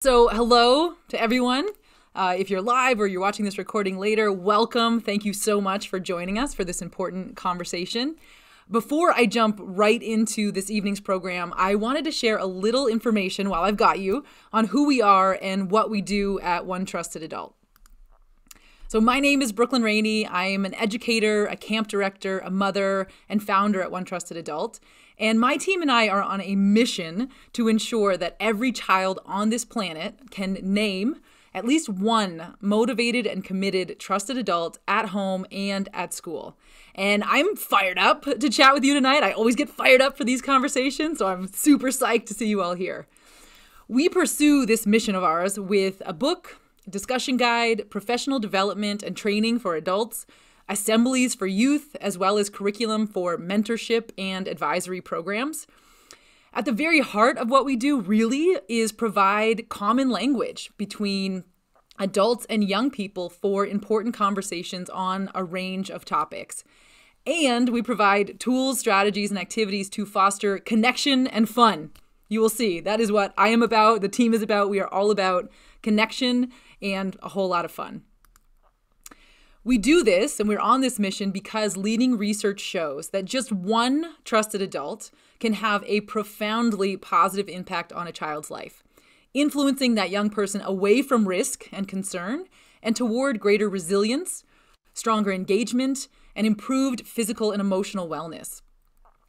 So hello to everyone. If you're live or you're watching this recording later, welcome. Thank you so much for joining us for this important conversation. Before I jump right into this evening's program, I wanted to share a little information while I've got you on who we are and what we do at One Trusted Adult. So my name is Brooklyn Rainey. I am an educator, a camp director, a mother, and founder at One Trusted Adult. And my team and I are on a mission to ensure that every child on this planet can name at least one motivated and committed trusted adult at home and at school. And I'm fired up to chat with you tonight. I always get fired up for these conversations, so I'm super psyched to see you all here. We pursue this mission of ours with a book, discussion guide, professional development and training for adults, assemblies for youth, as well as curriculum for mentorship and advisory programs. At the very heart of what we do really is provide common language between adults and young people for important conversations on a range of topics. And we provide tools, strategies, and activities to foster connection and fun. You will see that is what I am about, the team is about. We are all about connection and a whole lot of fun. We do this, and we're on this mission because leading research shows that just one trusted adult can have a profoundly positive impact on a child's life, influencing that young person away from risk and concern and toward greater resilience, stronger engagement, and improved physical and emotional wellness.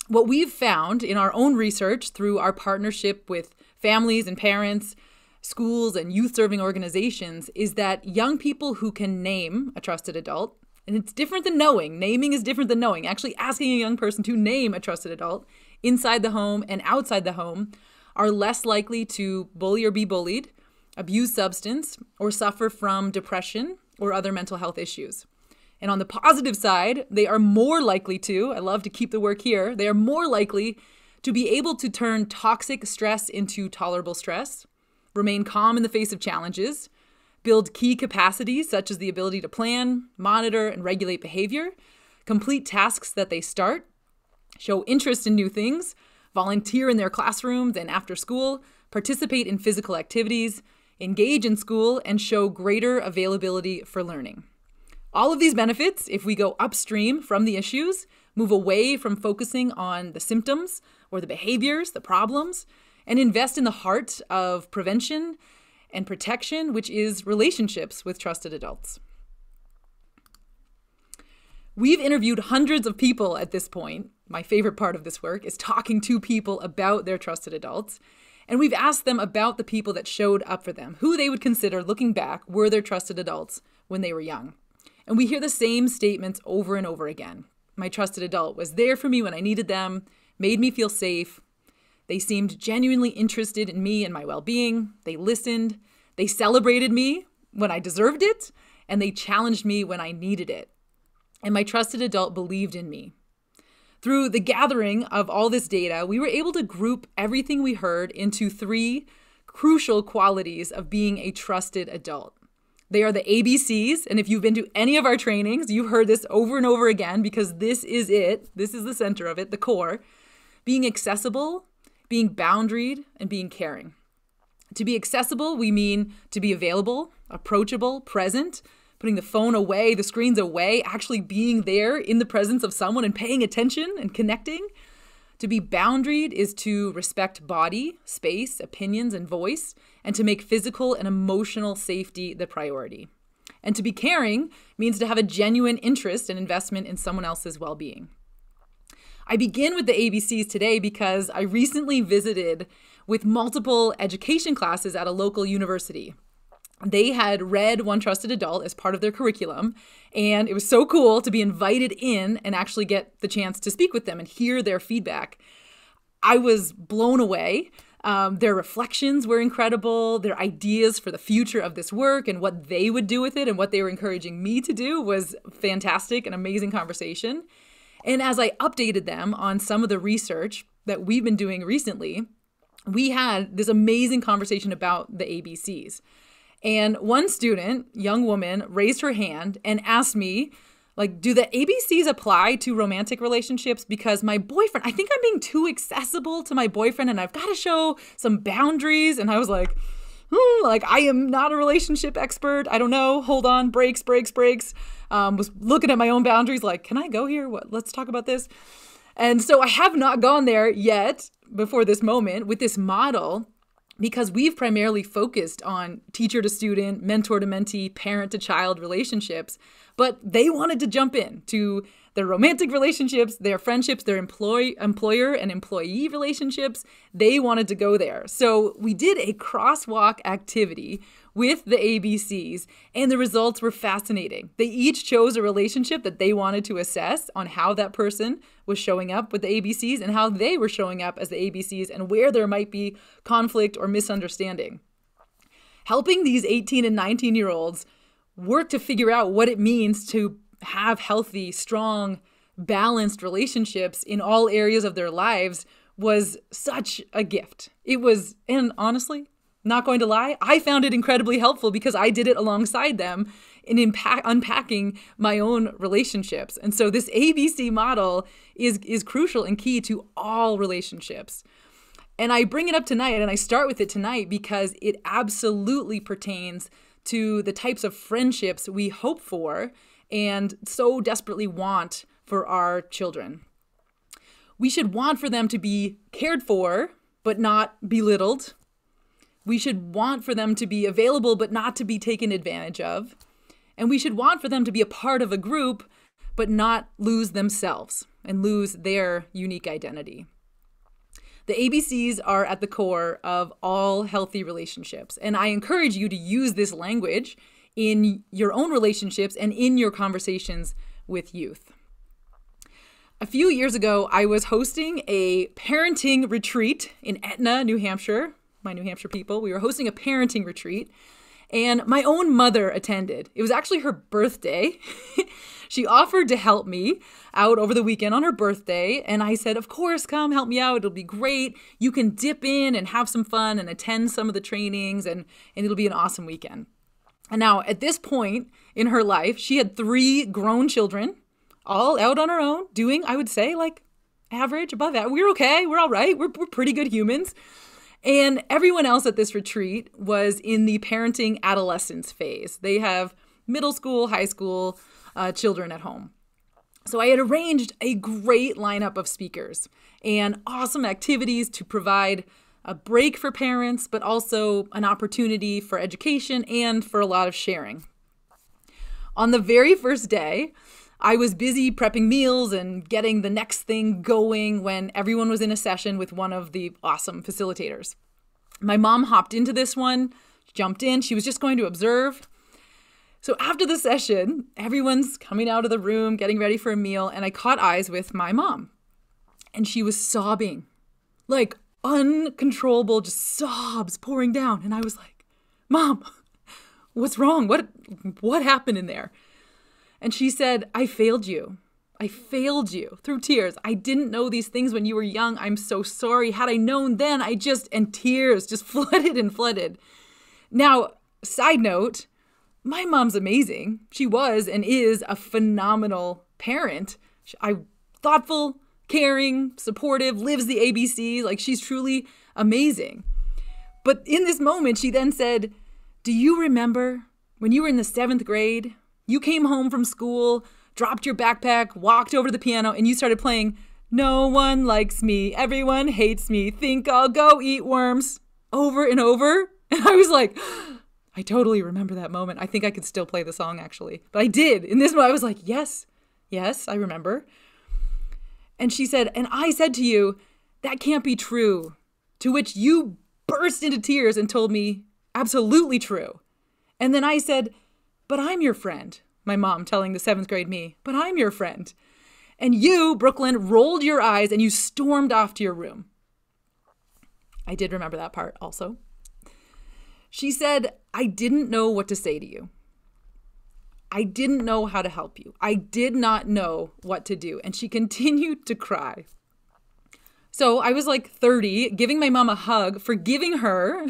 What we've found in our own research through our partnership with families and parents, schools, and youth-serving organizations is that young people who can name a trusted adult, and it's different than knowing. Naming is different than knowing. Actually asking a young person to name a trusted adult inside the home and outside the home are less likely to bully or be bullied, abuse substance, or suffer from depression or other mental health issues. And on the positive side, they are more likely to, I love to keep the work here, they are more likely to be able to turn toxic stress into tolerable stress, remain calm in the face of challenges, build key capacities such as the ability to plan, monitor, and regulate behavior, complete tasks that they start, show interest in new things, volunteer in their classrooms and after school, participate in physical activities, engage in school, and show greater availability for learning. All of these benefits, if we go upstream from the issues, move away from focusing on the symptoms or the behaviors, the problems, and invest in the heart of prevention and protection, which is relationships with trusted adults. We've interviewed hundreds of people at this point. My favorite part of this work is talking to people about their trusted adults. And we've asked them about the people that showed up for them, who they would consider, looking back, were their trusted adults when they were young. And we hear the same statements over and over again. My trusted adult was there for me when I needed them, made me feel safe. They seemed genuinely interested in me and my well-being. They listened. They celebrated me when I deserved it, and they challenged me when I needed it. And my trusted adult believed in me. Through the gathering of all this data, we were able to group everything we heard into three crucial qualities of being a trusted adult. They are the ABCs, and if you've been to any of our trainings, you've heard this over and over again because this is it. This is the center of it, the core. Being accessible, being boundaried, and being caring. To be accessible, we mean to be available, approachable, present, putting the phone away, the screens away, actually being there in the presence of someone and paying attention and connecting. To be boundaried is to respect body, space, opinions, and voice, and to make physical and emotional safety the priority. And to be caring means to have a genuine interest and investment in someone else's well-being. I begin with the ABCs today because I recently visited with multiple education classes at a local university. They had read One Trusted Adult as part of their curriculum, and it was so cool to be invited in and actually get the chance to speak with them and hear their feedback. I was blown away. Their reflections were incredible. Their ideas for the future of this work and what they would do with it and what they were encouraging me to do was fantastic, an amazing conversation. And as I updated them on some of the research that we've been doing recently, we had this amazing conversation about the ABCs. And one student, young woman, raised her hand and asked me, do the ABCs apply to romantic relationships? Because my boyfriend, I think I'm being too accessible to my boyfriend and I've got to show some boundaries. And I was like, like, I am not a relationship expert. I don't know. Hold on. Breaks. Was looking at my own boundaries like, can I go here? Let's talk about this. And so I have not gone there yet before this moment with this model, because we've primarily focused on teacher to student, mentor to mentee, parent to child relationships. But they wanted to jump in to their romantic relationships, their friendships, their employer and employee relationships. They wanted to go there. So we did a crosswalk activity with the ABCs, and the results were fascinating. They each chose a relationship that they wanted to assess on how that person was showing up with the ABCs and how they were showing up as the ABCs and where there might be conflict or misunderstanding. Helping these 18 and 19-year-olds work to figure out what it means to have healthy, strong, balanced relationships in all areas of their lives was such a gift. It was, and honestly, not going to lie, I found it incredibly helpful because I did it alongside them in unpacking my own relationships. And so this ABC model is crucial and key to all relationships. And I bring it up tonight, and I start with it tonight because it absolutely pertains to the types of friendships we hope for and so desperately want for our children. We should want for them to be cared for, but not belittled. We should want for them to be available, but not to be taken advantage of. And we should want for them to be a part of a group, but not lose themselves and lose their unique identity. The ABCs are at the core of all healthy relationships. And I encourage you to use this language in your own relationships and in your conversations with youth. A few years ago, I was hosting a parenting retreat in Etna, New Hampshire. My New Hampshire people, we were hosting a parenting retreat, and my own mother attended. It was actually her birthday. She offered to help me out over the weekend on her birthday, and I said, of course, come help me out. It'll be great. You can dip in and have some fun and attend some of the trainings, and it'll be an awesome weekend. And now, at this point in her life, she had 3 grown children, all out on her own, doing, I would say, like average, above that. We're okay. We're all right. We're pretty good humans. And everyone else at this retreat was in the parenting adolescence phase. They have middle school, high school children at home. So I had arranged a great lineup of speakers and awesome activities to provide a break for parents, but also an opportunity for education and for a lot of sharing. On the very first day, I was busy prepping meals and getting the next thing going when everyone was in a session with one of the awesome facilitators. My mom hopped into this one, jumped in. She was just going to observe. So after the session, everyone's coming out of the room, getting ready for a meal, and I caught eyes with my mom. And she was sobbing, like uncontrollable, just sobs pouring down. And I was like, Mom, what's wrong? What happened in there? And she said, I failed you. I failed you through tears. I didn't know these things when you were young. I'm so sorry. Had I known then, and tears just flooded. Now, side note, my mom's amazing. She was and is a phenomenal parent. Thoughtful, caring, supportive, lives the ABC. Like, she's truly amazing. But in this moment, she then said, do you remember when you were in the 7th grade? You came home from school, dropped your backpack, walked over to the piano, and you started playing No One Likes Me, Everyone Hates Me, Think I'll Go Eat Worms, over and over. And I was like, I totally remember that moment. I think I could still play the song, actually. But I did. In this moment, I was like, yes, I remember. And she said, and I said to you, that can't be true. To which you burst into tears and told me, absolutely true. And then I said, but I'm your friend. My mom telling the 7th grade me, but I'm your friend. And you, Brooklyn, rolled your eyes and you stormed off to your room. I did remember that part also. She said, I didn't know what to say to you. I didn't know how to help you. I did not know what to do. And she continued to cry. So I was like 30, giving my mom a hug, forgiving her,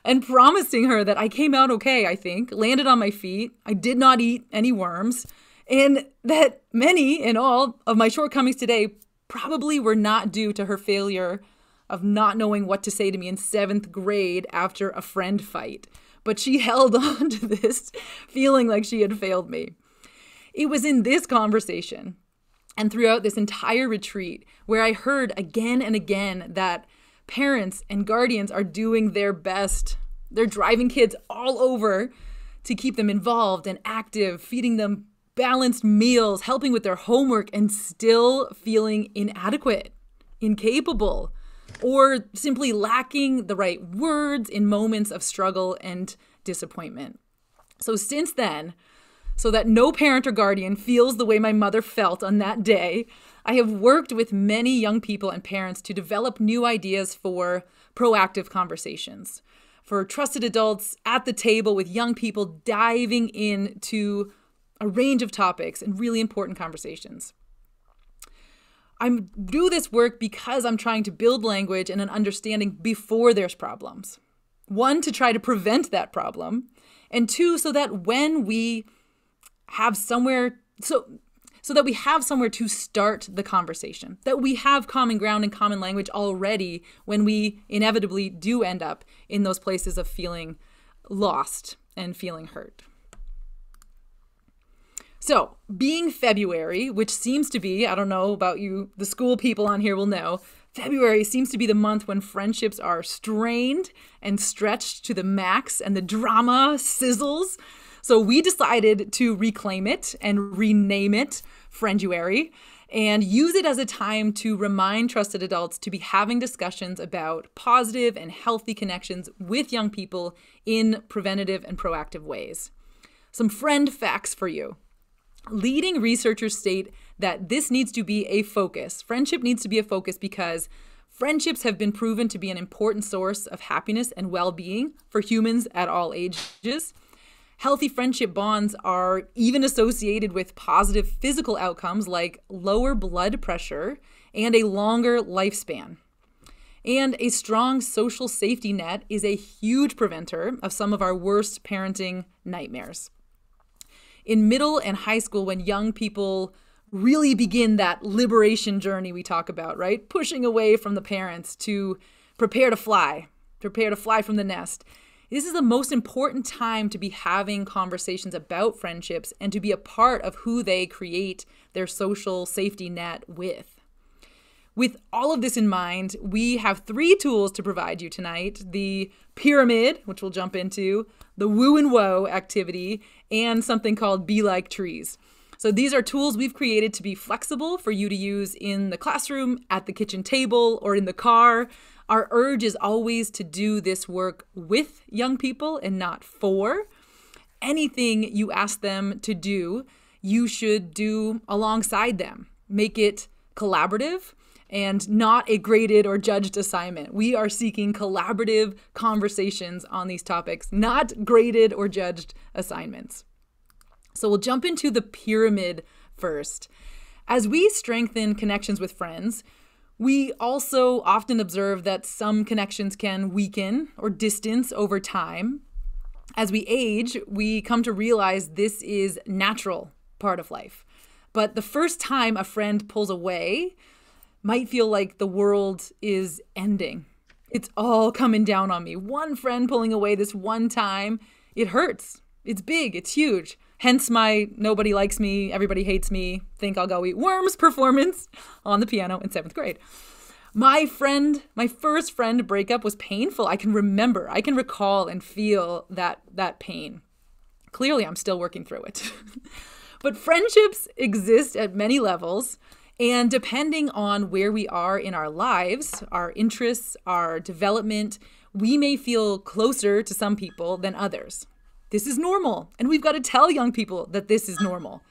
and promising her that I came out okay, I think, landed on my feet. I did not eat any worms, and that many and all of my shortcomings today probably were not due to her failure of not knowing what to say to me in 7th grade after a friend fight. But she held on to this, feeling like she had failed me. It was in this conversation and throughout this entire retreat where I heard again and again that parents and guardians are doing their best. They're driving kids all over to keep them involved and active, feeding them balanced meals, helping with their homework, and still feeling inadequate, incapable, or simply lacking the right words in moments of struggle and disappointment. So since then, so that no parent or guardian feels the way my mother felt on that day, I have worked with many young people and parents to develop new ideas for proactive conversations, for trusted adults at the table with young people diving into a range of topics and really important conversations. I do this work because I'm trying to build language and an understanding before there's problems. 1, to try to prevent that problem, and 2, so that when we have somewhere, so that we have somewhere to start the conversation, that we have common ground and common language already when we inevitably do end up in those places of feeling lost and feeling hurt. So, being February, which seems to be, I don't know about you, the school people on here will know, February seems to be the month when friendships are strained and stretched to the max and the drama sizzles. So we decided to reclaim it and rename it Frienduary and use it as a time to remind trusted adults to be having discussions about positive and healthy connections with young people in preventative and proactive ways. Some friend facts for you. Leading researchers state that this needs to be a focus. Friendship needs to be a focus because friendships have been proven to be an important source of happiness and well-being for humans at all ages. Healthy friendship bonds are even associated with positive physical outcomes like lower blood pressure and a longer lifespan. And a strong social safety net is a huge preventer of some of our worst parenting nightmares. In middle and high school, when young people really begin that liberation journey we talk about, right? Pushing away from the parents to prepare to fly from the nest. This is the most important time to be having conversations about friendships and to be a part of who they create their social safety net with. With all of this in mind, we have 3 tools to provide you tonight: the pyramid, which we'll jump into, the woo and woe activity, and something called Be Like Trees. So these are tools we've created to be flexible for you to use in the classroom, at the kitchen table, or in the car. Our urge is always to do this work with young people and not for. Anything you ask them to do, you should do alongside them. Make it collaborative and not a graded or judged assignment. We are seeking collaborative conversations on these topics, not graded or judged assignments. So we'll jump into the pyramid first. As we strengthen connections with friends, we also often observe that some connections can weaken or distance over time. As we age, we come to realize this is a natural part of life. But the first time a friend pulls away might feel like the world is ending. It's all coming down on me. One friend pulling away this one time, it hurts. It's big, it's huge. Hence my nobody likes me, everybody hates me, think I'll go eat worms performance on the piano in 7th grade. My first friend breakup was painful. I can recall and feel that pain. Clearly, I'm still working through it. But friendships exist at many levels, and depending on where we are in our lives, our interests, our development, we may feel closer to some people than others. This is normal, and we've got to tell young people that this is normal,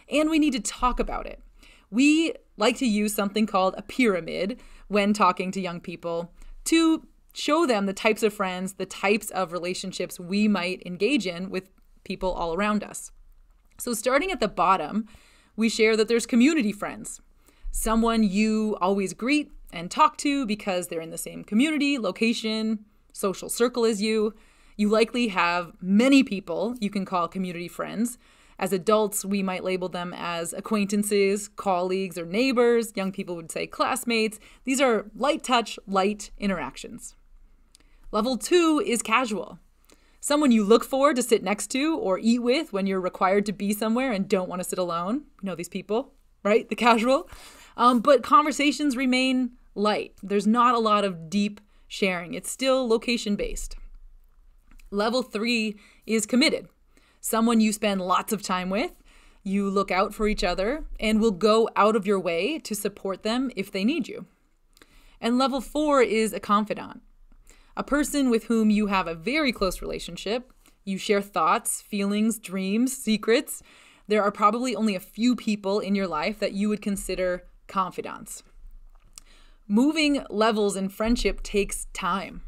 and we need to talk about it. We like to use something called a pyramid when talking to young people to show them the types of friends, the types of relationships we might engage in with people all around us. So starting at the bottom, we share that there's community friends, someone you always greet and talk to because they're in the same community, location, social circle as you. You likely have many people you can call community friends, As adults, we might label them as acquaintances, colleagues, or neighbors. Young people would say classmates. These are light touch, light interactions. Level 2 is casual. Someone you look for to sit next to or eat with when you're required to be somewhere and don't want to sit alone. You know these people, right? The casual. But conversations remain light. There's not a lot of deep sharing. It's still location-based. Level 3 is committed. Someone you spend lots of time with, you look out for each other, and will go out of your way to support them if they need you. And level 4 is a confidant. A person with whom you have a very close relationship. You share thoughts, feelings, dreams, secrets. There are probably only a few people in your life that you would consider confidants. Moving levels in friendship takes time.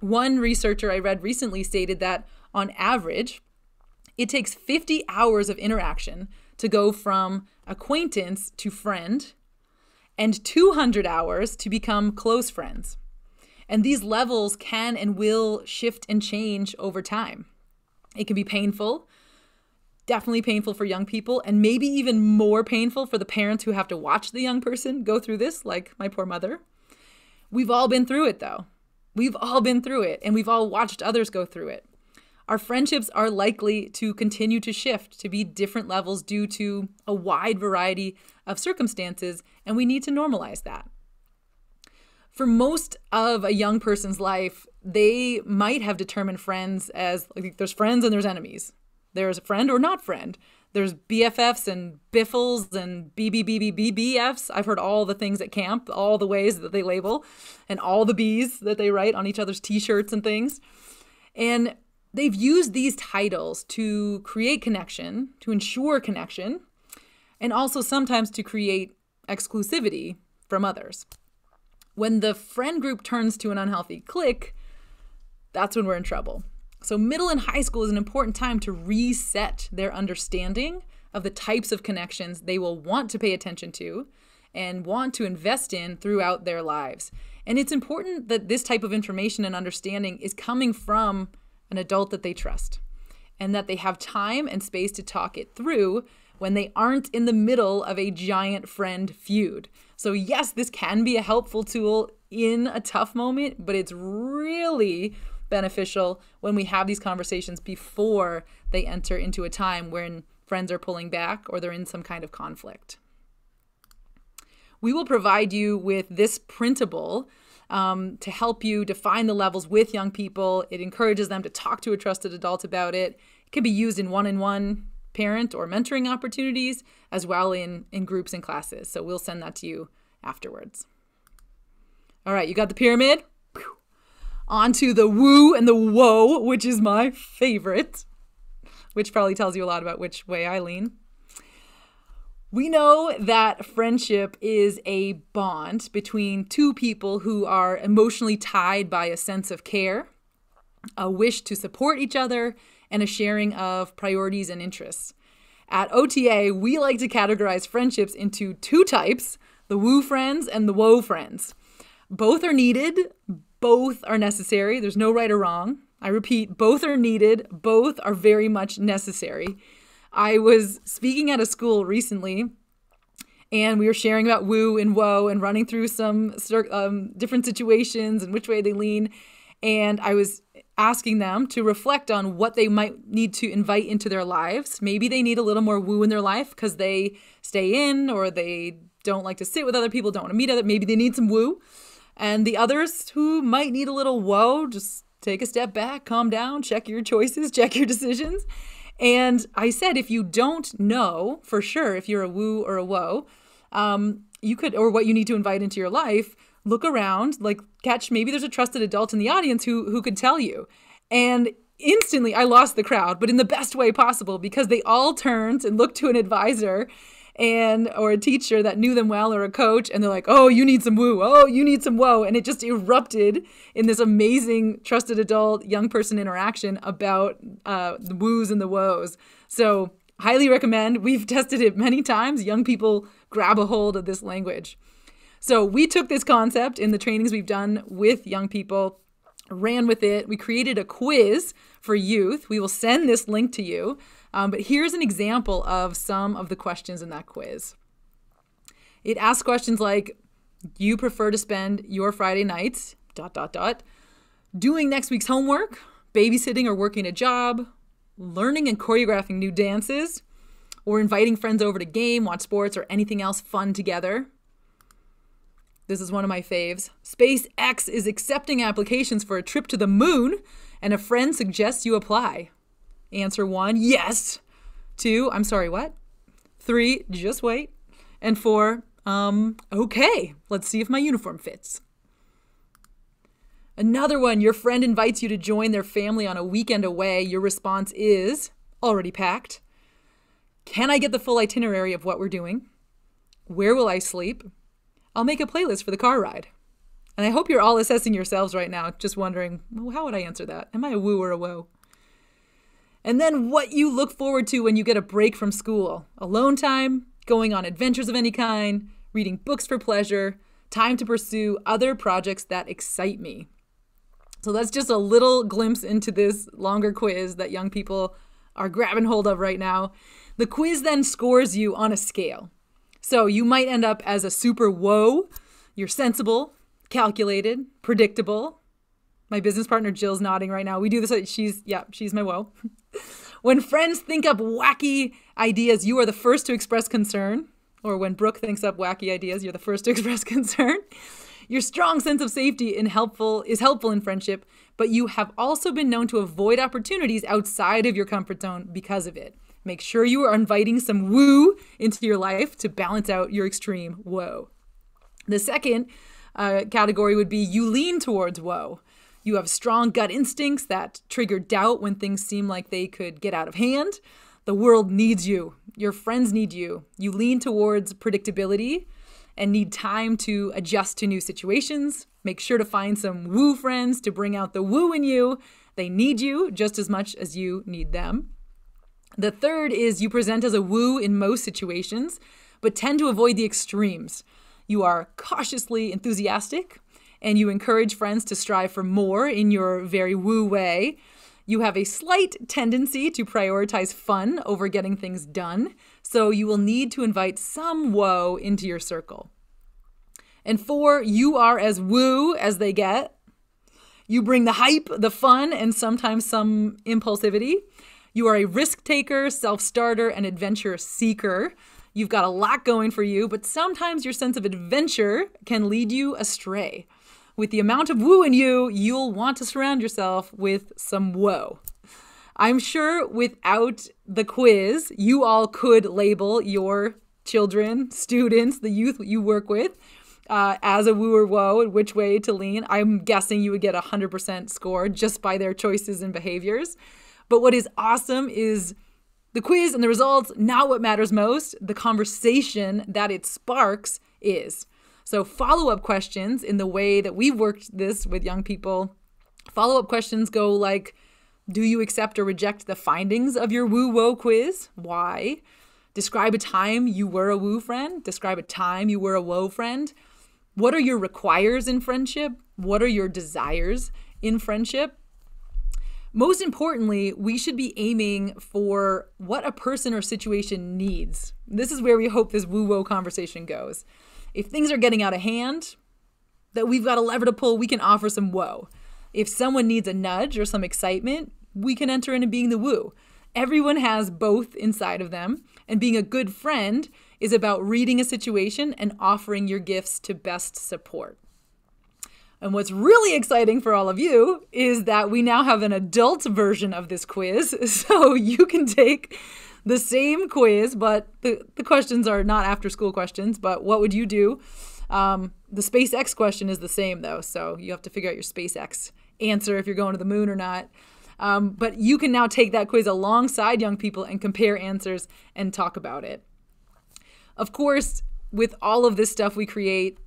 One researcher I read recently stated that on average, it takes 50 hours of interaction to go from acquaintance to friend and 200 hours to become close friends. And these levels can and will shift and change over time. It can be painful, definitely painful for young people, and maybe even more painful for the parents who have to watch the young person go through this, like my poor mother. We've all been through it, though. We've all been through it, and we've all watched others go through it. Our friendships are likely to continue to shift to be different levels due to a wide variety of circumstances, and we need to normalize that. For most of a young person's life, they might have determined friends as, like, there's friends and there's enemies. There's a friend or not friend. There's BFFs and biffles and BBBBBBFs. I've heard all the things at camp, all the ways that they label, and all the Bs that they write on each other's t-shirts and things. And they've used these titles to create connection, to ensure connection, and also sometimes to create exclusivity from others. When the friend group turns to an unhealthy clique, that's when we're in trouble. So middle and high school is an important time to reset their understanding of the types of connections they will want to pay attention to and want to invest in throughout their lives. And it's important that this type of information and understanding is coming from an adult that they trust and that they have time and space to talk it through when they aren't in the middle of a giant friend feud. So yes, this can be a helpful tool in a tough moment, but it's really beneficial when we have these conversations before they enter into a time when friends are pulling back or they're in some kind of conflict. We will provide you with this printable to help you define the levels with young people. It encourages them to talk to a trusted adult about it. It can be used in one-on-one parent or mentoring opportunities, as well in groups and classes. So we'll send that to you afterwards. All right, you got the pyramid? Whew. On to the woo and the woe, which is my favorite, which probably tells you a lot about which way I lean. We know that friendship is a bond between two people who are emotionally tied by a sense of care, a wish to support each other, and a sharing of priorities and interests. At OTA, we like to categorize friendships into two types, the woo friends and the woe friends. Both are needed, both are necessary. There's no right or wrong. I repeat, both are needed, both are very much necessary. I was speaking at a school recently, and we were sharing about woo and woe and running through some different situations and which way they lean. And I was asking them to reflect on what they might need to invite into their lives. Maybe they need a little more woo in their life because they stay in or they don't like to sit with other people, don't want to meet other. Maybe they need some woo. And the others who might need a little woe, just take a step back, calm down, check your choices, check your decisions. And I said, if you don't know for sure if you're a woo or a woe, you could, or what you need to invite into your life, look around, like catch, maybe there's a trusted adult in the audience who could tell you. And instantly I lost the crowd, but in the best way possible, because they all turned and looked to an advisor or a teacher that knew them well, or a coach, and they're like, oh, you need some woo, oh, you need some woe. And it just erupted in this amazing trusted adult young person interaction about the woos and the woes. So highly recommend. We've tested it many times. Young people grab a hold of this language. So we took this concept in the trainings we've done with young people, ran with it. We created a quiz for youth. We will send this link to you. But here's an example of some of the questions in that quiz. It asks questions like, do you prefer to spend your Friday nights, ... doing next week's homework, babysitting or working a job, learning and choreographing new dances, or inviting friends over to game, watch sports, or anything else fun together? This is one of my faves. SpaceX is accepting applications for a trip to the moon, and a friend suggests you apply. Answer 1, yes. 2, I'm sorry, what? 3, just wait. And 4, okay, let's see if my uniform fits. Another one, your friend invites you to join their family on a weekend away. Your response is, already packed. Can I get the full itinerary of what we're doing? Where will I sleep? I'll make a playlist for the car ride. And I hope you're all assessing yourselves right now, just wondering, well, how would I answer that? Am I a woo or a woe? And then what you look forward to when you get a break from school. Alone time, going on adventures of any kind, reading books for pleasure, time to pursue other projects that excite me. So that's just a little glimpse into this longer quiz that young people are grabbing hold of right now. The quiz then scores you on a scale. So you might end up as a super woe. You're sensible, calculated, predictable. My business partner Jill's nodding right now. We do this. She's my woe. When friends think up wacky ideas, you are the first to express concern. Or when Brooke thinks up wacky ideas, you're the first to express concern. Your strong sense of safety is helpful in friendship, but you have also been known to avoid opportunities outside of your comfort zone because of it. Make sure you are inviting some woo into your life to balance out your extreme woe. The second category would be you lean towards woe. You have strong gut instincts that trigger doubt when things seem like they could get out of hand. The world needs you. Your friends need you. You lean towards predictability and need time to adjust to new situations. Make sure to find some woo friends to bring out the woo in you. They need you just as much as you need them. The third is you present as a woo in most situations, but tend to avoid the extremes. You are cautiously enthusiastic, and you encourage friends to strive for more in your very woo way. You have a slight tendency to prioritize fun over getting things done, so you will need to invite some woe into your circle. And 4, you are as woo as they get. You bring the hype, the fun, and sometimes some impulsivity. You are a risk taker, self-starter, and adventure seeker. You've got a lot going for you, but sometimes your sense of adventure can lead you astray. With the amount of woo in you, you'll want to surround yourself with some woe. I'm sure without the quiz, you all could label your children, students, the youth you work with, as a woo or woe and which way to lean. I'm guessing you would get 100% score just by their choices and behaviors. But what is awesome is the quiz and the results, not what matters most. The conversation that it sparks is. So follow-up questions in the way that we've worked this with young people, follow-up questions go like, do you accept or reject the findings of your woo-woe quiz? Why? Describe a time you were a woo friend. Describe a time you were a woe friend. What are your requires in friendship? What are your desires in friendship? Most importantly, we should be aiming for what a person or situation needs. This is where we hope this woo-woe conversation goes. If things are getting out of hand, that we've got a lever to pull, we can offer some woe. If someone needs a nudge or some excitement, we can enter into being the woo. Everyone has both inside of them, and being a good friend is about reading a situation and offering your gifts to best support. And what's really exciting for all of you is that we now have an adult version of this quiz, so you can take the same quiz, but the questions are not after school questions, but what would you do? The SpaceX question is the same though, so you have to figure out your SpaceX answer if you're going to the moon or not. But you can now take that quiz alongside young people and compare answers and talk about it. Of course, with all of this stuff we create,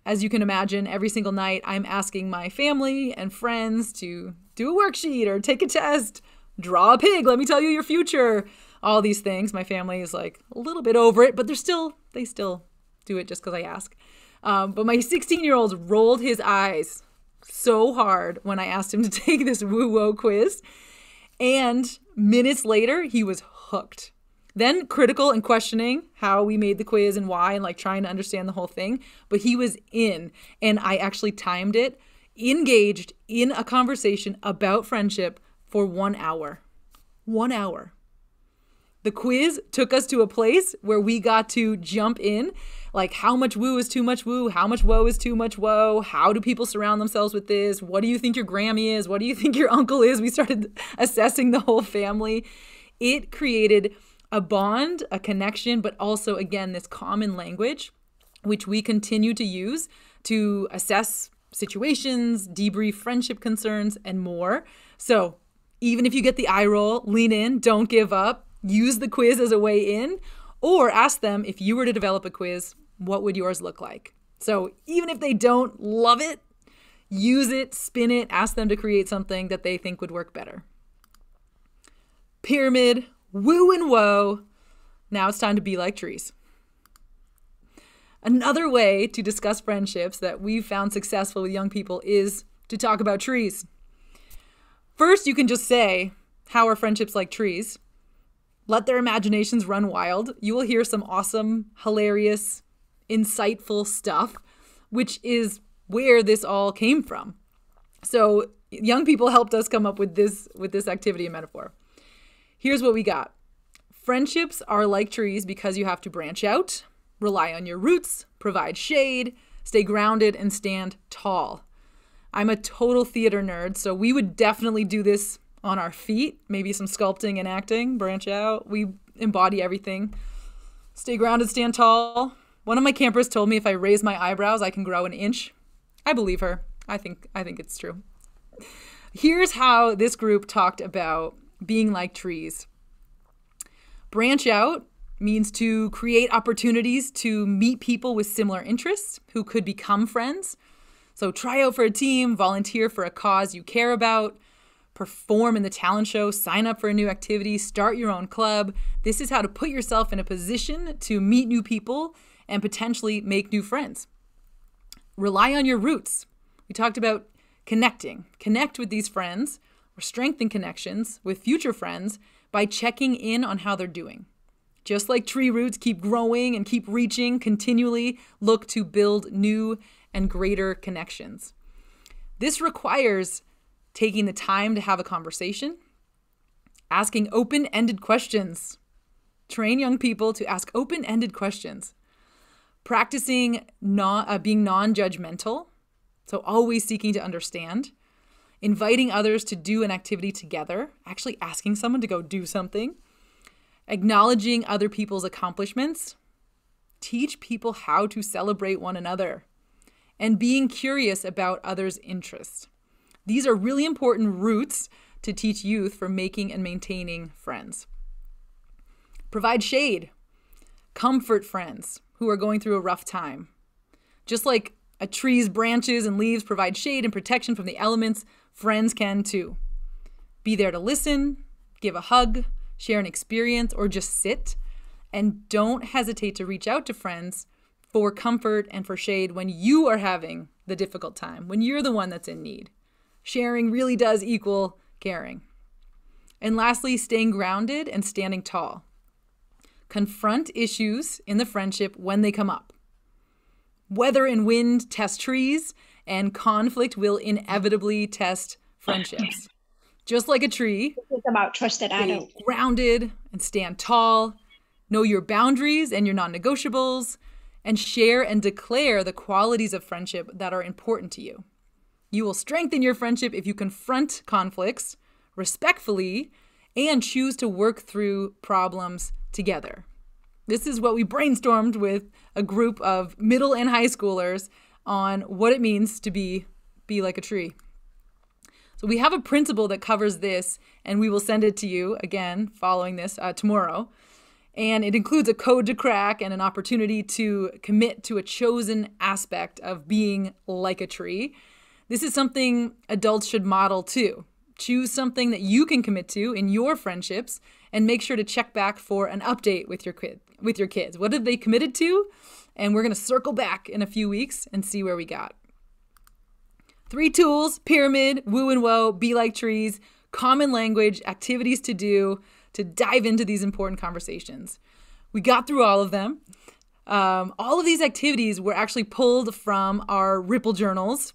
as you can imagine, every single night I'm asking my family and friends to do a worksheet or take a test, draw a pig, let me tell you your future, all these things. My family is like a little bit over it, but they still do it just because I ask. But my 16-year-old rolled his eyes so hard when I asked him to take this woo-woe quiz. And minutes later, he was hooked. Then critical and questioning how we made the quiz and why, and like trying to understand the whole thing. But he was in, and I actually timed it, engaged in a conversation about friendship for 1 hour. 1 hour. The quiz took us to a place where we got to jump in, like how much woo is too much woo, how much woe is too much woe, how do people surround themselves with this, what do you think your Grammy is, what do you think your uncle is? We started assessing the whole family. It created a bond, a connection, but also, again, this common language, which we continue to use to assess situations, debrief friendship concerns, and more. So even if you get the eye roll, lean in, don't give up, use the quiz as a way in, or ask them, if you were to develop a quiz, what would yours look like? So even if they don't love it, use it, spin it, ask them to create something that they think would work better. Pyramid, woo and woe. Now it's time to be like trees. Another way to discuss friendships that we've found successful with young people is to talk about trees. First, you can just say, how are friendships like trees? Let their imaginations run wild. You will hear some awesome, hilarious, insightful stuff, which is where this all came from. So young people helped us come up with this activity and metaphor. Here's what we got. Friendships are like trees because you have to branch out, rely on your roots, provide shade, stay grounded, and stand tall. I'm a total theater nerd, so we would definitely do this on our feet, maybe some sculpting and acting, branch out. We embody everything. Stay grounded, stand tall. One of my campers told me if I raise my eyebrows, I can grow an inch. I believe her. I think it's true. Here's how this group talked about being like trees. Branch out means to create opportunities to meet people with similar interests who could become friends. So try out for a team, volunteer for a cause you care about, perform in the talent show, sign up for a new activity, start your own club. This is how to put yourself in a position to meet new people and potentially make new friends. Rely on your roots. We talked about connecting. Connect with these friends or strengthen connections with future friends by checking in on how they're doing. Just like tree roots keep growing and keep reaching, continually look to build new and greater connections. This requires taking the time to have a conversation, asking open-ended questions. Train young people to ask open-ended questions. Practicing being non-judgmental, so always seeking to understand. Inviting others to do an activity together, actually asking someone to go do something. Acknowledging other people's accomplishments. Teach people how to celebrate one another. And being curious about others' interests. These are really important roots to teach youth for making and maintaining friends. Provide shade. Comfort friends who are going through a rough time. Just like a tree's branches and leaves provide shade and protection from the elements, friends can too. Be there to listen, give a hug, share an experience, or just sit. And don't hesitate to reach out to friends for comfort and for shade when you are having the difficult time, when you're the one that's in need. Sharing really does equal caring. And lastly, staying grounded and standing tall. Confront issues in the friendship when they come up. Weather and wind test trees, and conflict will inevitably test friendships. Just like a tree, it's about trusted adult. Stay grounded and stand tall. Know your boundaries and your non-negotiables, and share and declare the qualities of friendship that are important to you. You will strengthen your friendship if you confront conflicts respectfully and choose to work through problems together. This is what we brainstormed with a group of middle and high schoolers on what it means to be like a tree. So we have a principle that covers this, and we will send it to you again following this tomorrow. And it includes a code to crack and an opportunity to commit to a chosen aspect of being like a tree. This is something adults should model too. Choose something that you can commit to in your friendships and make sure to check back for an update with your kids. What have they committed to? And we're going to circle back in a few weeks and see where we got. 3 tools: pyramid, woo and woe, be like trees, common language, activities to do, to dive into these important conversations. We got through all of them. All of these activities were actually pulled from our Ripple journals.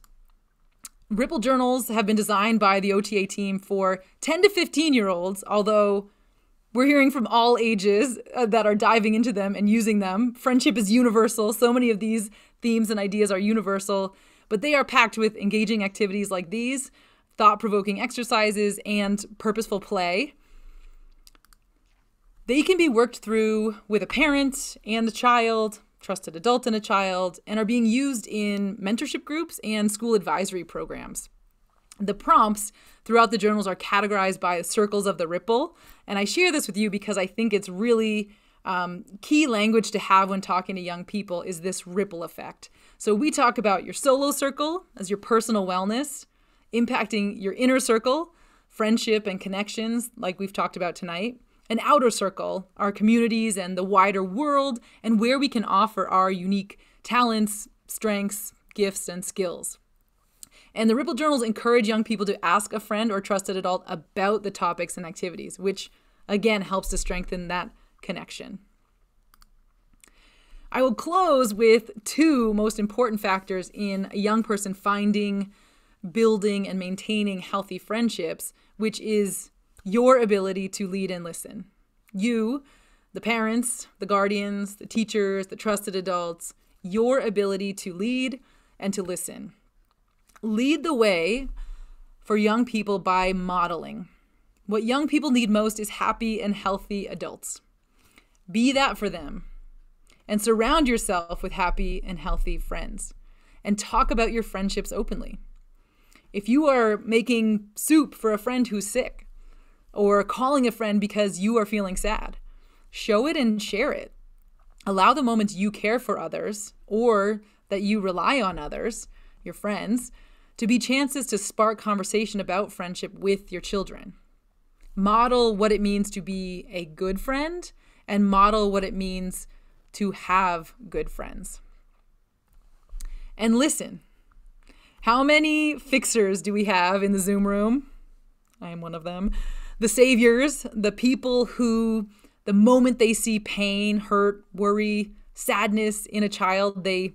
Ripple journals have been designed by the OTA team for 10 to 15-year-olds, although we're hearing from all ages that are diving into them and using them. Friendship is universal. So many of these themes and ideas are universal, but they are packed with engaging activities like these, thought-provoking exercises, and purposeful play. They can be worked through with a parent and a child, trusted adult and a child, and are being used in mentorship groups and school advisory programs. The prompts throughout the journals are categorized by circles of the ripple, and I share this with you because I think it's really key language to have when talking to young people is this ripple effect. So we talk about your solo circle as your personal wellness, impacting your inner circle, friendship and connections like we've talked about tonight, an outer circle, our communities and the wider world, and where we can offer our unique talents, strengths, gifts, and skills. And the Ripple Journals encourage young people to ask a friend or trusted adult about the topics and activities, which again helps to strengthen that connection. I will close with two most important factors in a young person finding, building, and maintaining healthy friendships, which is your ability to lead and listen. You, the parents, the guardians, the teachers, the trusted adults, your ability to lead and to listen. Lead the way for young people by modeling. What young people need most is happy and healthy adults. Be that for them. And surround yourself with happy and healthy friends. And talk about your friendships openly. If you are making soup for a friend who's sick, or calling a friend because you are feeling sad, show it and share it. Allow the moments you care for others, or that you rely on others, your friends, to be chances to spark conversation about friendship with your children. Model what it means to be a good friend, and model what it means to have good friends. And listen. How many fixers do we have in the Zoom room? I am one of them. The saviors, the people who, the moment they see pain, hurt, worry, sadness in a child, they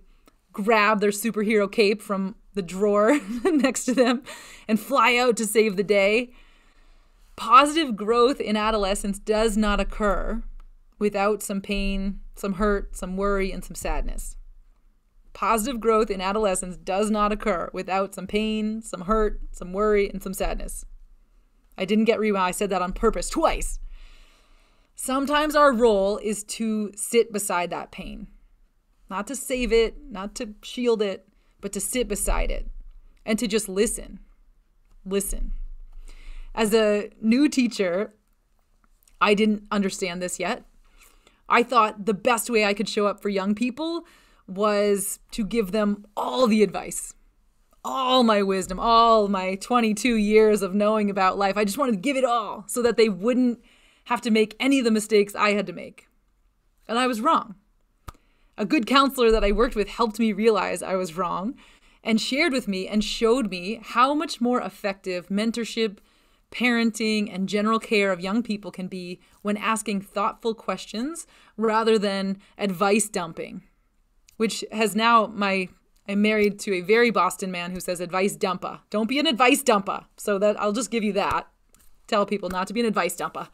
grab their superhero cape from the drawer next to them and fly out to save the day. Positive growth in adolescence does not occur without some pain, some hurt, some worry, and some sadness. Positive growth in adolescence does not occur without some pain, some hurt, some worry, and some sadness. I didn't get rewound. I said that on purpose twice. Sometimes our role is to sit beside that pain. Not to save it, not to shield it, but to sit beside it and to just listen. Listen. As a new teacher, I didn't understand this yet. I thought the best way I could show up for young people was to give them all the advice, all my wisdom, all my 22 years of knowing about life. I just wanted to give it all so that they wouldn't have to make any of the mistakes I had to make. And I was wrong. A good counselor that I worked with helped me realize I was wrong and shared with me and showed me how much more effective mentorship, parenting, and general care of young people can be when asking thoughtful questions rather than advice dumping, which has now I'm married to a very Boston man who says advice dumpa. Don't be an advice dumpa. So that I'll just give you that. Tell people not to be an advice dumpa.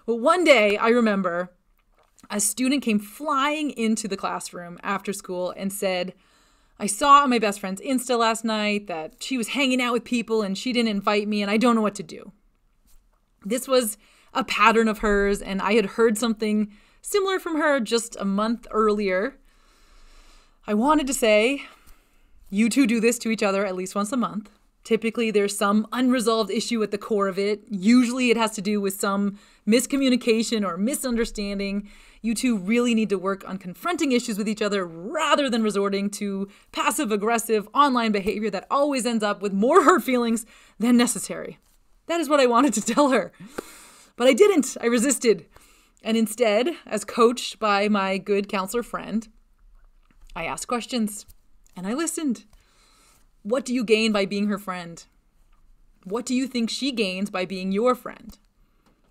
Well, one day I remember a student came flying into the classroom after school and said, I saw on my best friend's Insta last night that she was hanging out with people and she didn't invite me and I don't know what to do. This was a pattern of hers, and I had heard something similar from her just a month earlier. I wanted to say, you two do this to each other at least once a month. Typically, there's some unresolved issue at the core of it. Usually it has to do with some miscommunication or misunderstanding. You two really need to work on confronting issues with each other rather than resorting to passive-aggressive online behavior that always ends up with more hurt feelings than necessary. That is what I wanted to tell her. But I didn't. I resisted. And instead, as coached by my good counselor friend, I asked questions and I listened. What do you gain by being her friend? What do you think she gains by being your friend?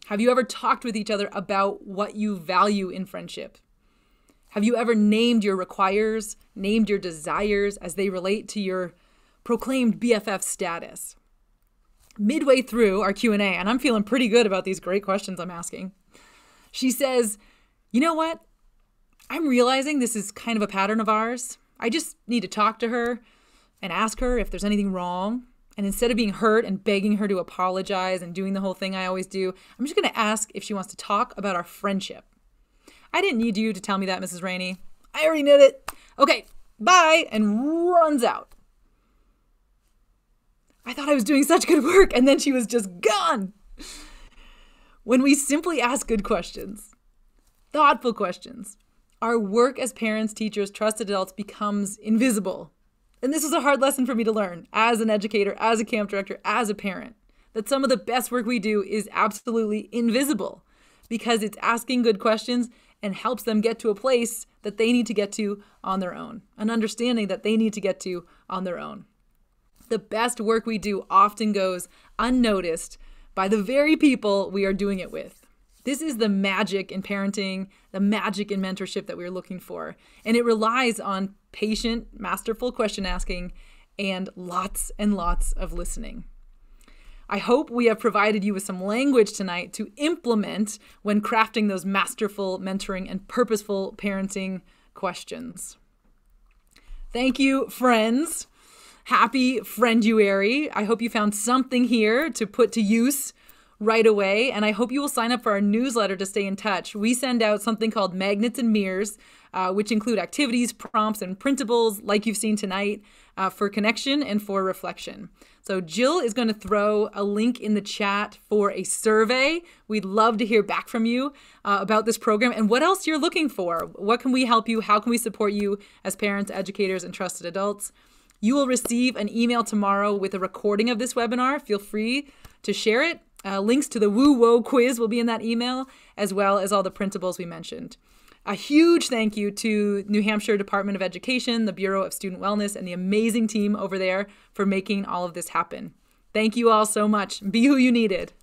Have you ever talked with each other about what you value in friendship? Have you ever named your requires, named your desires as they relate to your proclaimed BFF status? Midway through our Q&A, and I'm feeling pretty good about these great questions I'm asking, she says, you know what? I'm realizing this is kind of a pattern of ours. I just need to talk to her and ask her if there's anything wrong. And instead of being hurt and begging her to apologize and doing the whole thing I always do, I'm just going to ask if she wants to talk about our friendship. I didn't need you to tell me that, Mrs. Rainey. I already did it. Okay, bye, and runs out. I thought I was doing such good work, and then she was just gone. When we simply ask good questions, thoughtful questions, our work as parents, teachers, trusted adults becomes invisible. And this was a hard lesson for me to learn as an educator, as a camp director, as a parent, that some of the best work we do is absolutely invisible because it's asking good questions and helps them get to a place that they need to get to on their own, an understanding that they need to get to on their own. The best work we do often goes unnoticed by the very people we are doing it with. This is the magic in parenting, the magic in mentorship that we're looking for. And it relies on patient, masterful question asking and lots of listening. I hope we have provided you with some language tonight to implement when crafting those masterful mentoring and purposeful parenting questions. Thank you, friends. Happy Frienduary. I hope you found something here to put to use right away, and I hope you will sign up for our newsletter to stay in touch. We send out something called Magnets and Mirrors, which include activities, prompts, and printables like you've seen tonight for connection and for reflection. So Jill is going to throw a link in the chat for a survey. We'd love to hear back from you about this program and what else you're looking for. What can we help you? How can we support you as parents, educators, and trusted adults? You will receive an email tomorrow with a recording of this webinar. Feel free to share it. Links to the Woo-Wo quiz will be in that email, as well as all the printables we mentioned. A huge thank you to New Hampshire Department of Education, the Bureau of Student Wellness, and the amazing team over there for making all of this happen. Thank you all so much. Be who you needed.